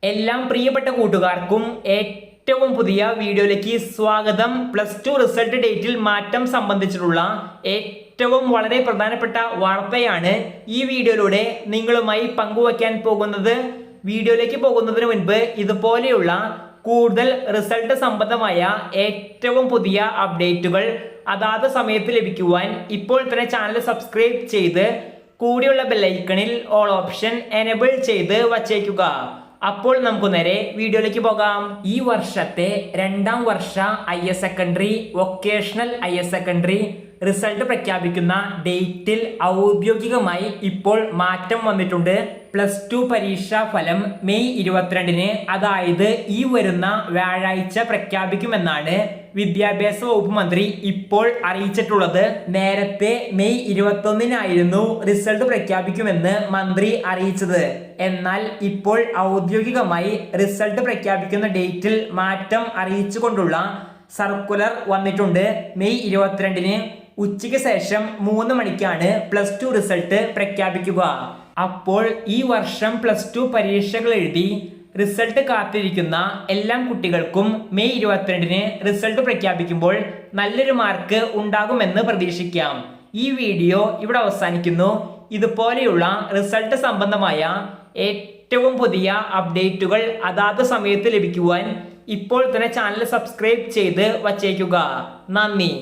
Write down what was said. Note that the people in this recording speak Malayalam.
എല്ലാം പ്രിയപ്പെട്ട കൂട്ടുകാർക്കും ഏറ്റവും പുതിയ വീഡിയോയിലേക്ക് സ്വാഗതം. +2 റിസൾട്ട് ഡേറ്റിൽ മാറ്റം സംബന്ധിച്ചിട്ടുള്ള ഏറ്റവും വളരെ പ്രധാനപ്പെട്ട വാർത്തയാണ് ഈ വീഡിയോയിലൂടെ നിങ്ങളുമായി പങ്കുവയ്ക്കാൻ പോകുന്നത്. വീഡിയോയിലേക്ക് പോകുന്നതിന് മുൻപ് ഇതുപോലെയുള്ള കൂടുതൽ റിസൾട്ട് സംബന്ധമായ ഏറ്റവും പുതിയ അപ്ഡേറ്റുകൾ അതാത് സമയത്ത് ലഭിക്കുവാൻ ഇപ്പോൾ തന്നെ ചാനൽ സബ്സ്ക്രൈബ് ചെയ്ത് കൂടിയുള്ള ബെല്ലൈക്കണിൽ ഓൾ ഓപ്ഷൻ എനേബിൾ ചെയ്ത് വച്ചേക്കുക. അപ്പോൾ നമുക്ക് നേരെ വീഡിയോയിലേക്ക് പോകാം. ഈ വർഷത്തെ 2ാം വർഷ higher secondary vocational higher secondary result പ്രഖ്യാപിക്കുന്ന ഡേറ്റിൽ ഔദ്യോഗികമായി ഇപ്പോൾ മാറ്റം വന്നിട്ടുണ്ട്. +2 പരീക്ഷാ ഫലം മെയ് 22-ന്, അതായത് ഈ വരുന്ന വ്യാഴാഴ്ച പ്രഖ്യാപിക്കുമെന്നാണ് വിദ്യാഭ്യാസ വകുപ്പ് മന്ത്രി ഇപ്പോൾ അറിയിച്ചിട്ടുള്ളത്. നേരത്തെ മെയ് 21-നായിരുന്നു റിസൾട്ട് പ്രഖ്യാപിക്കുമെന്ന് മന്ത്രി അറിയിച്ചത്. എന്നാൽ ഇപ്പോൾ ഔദ്യോഗികമായി റിസൾട്ട് പ്രഖ്യാപിക്കുന്ന ഡേറ്റിൽ മാറ്റം അറിയിച്ചുകൊണ്ടുള്ള സർക്കുലർ വന്നിട്ടുണ്ട്. മെയ് 22-ന് ഉച്ചയ്ക്ക് ശേഷം 3 മണിക്കാണ് +2 റിസൾട്ട് പ്രഖ്യാപിക്കുക. അപ്പോൾ ഈ വർഷം +2 പരീക്ഷകൾ എഴുതി റിസൾട്ട് കാത്തിരിക്കുന്ന എല്ലാ കുട്ടികൾക്കും മെയ് 22-ന് റിസൾട്ട് പ്രഖ്യാപിക്കുമ്പോൾ നല്ലൊരു മാർക്ക് ഉണ്ടാകുമെന്ന് പ്രതീക്ഷിക്കാം. ഈ വീഡിയോ ഇവിടെ അവസാനിക്കുന്നു. ഇതുപോലെയുള്ള റിസൾട്ട് സംബന്ധമായ ഏറ്റവും പുതിയ അപ്ഡേറ്റുകൾ അതാത് സമയത്ത് ലഭിക്കുവാൻ ഇപ്പോൾ തന്നെ ചാനൽ സബ്സ്ക്രൈബ് ചെയ്ത് വച്ചേക്കുക. നന്ദി.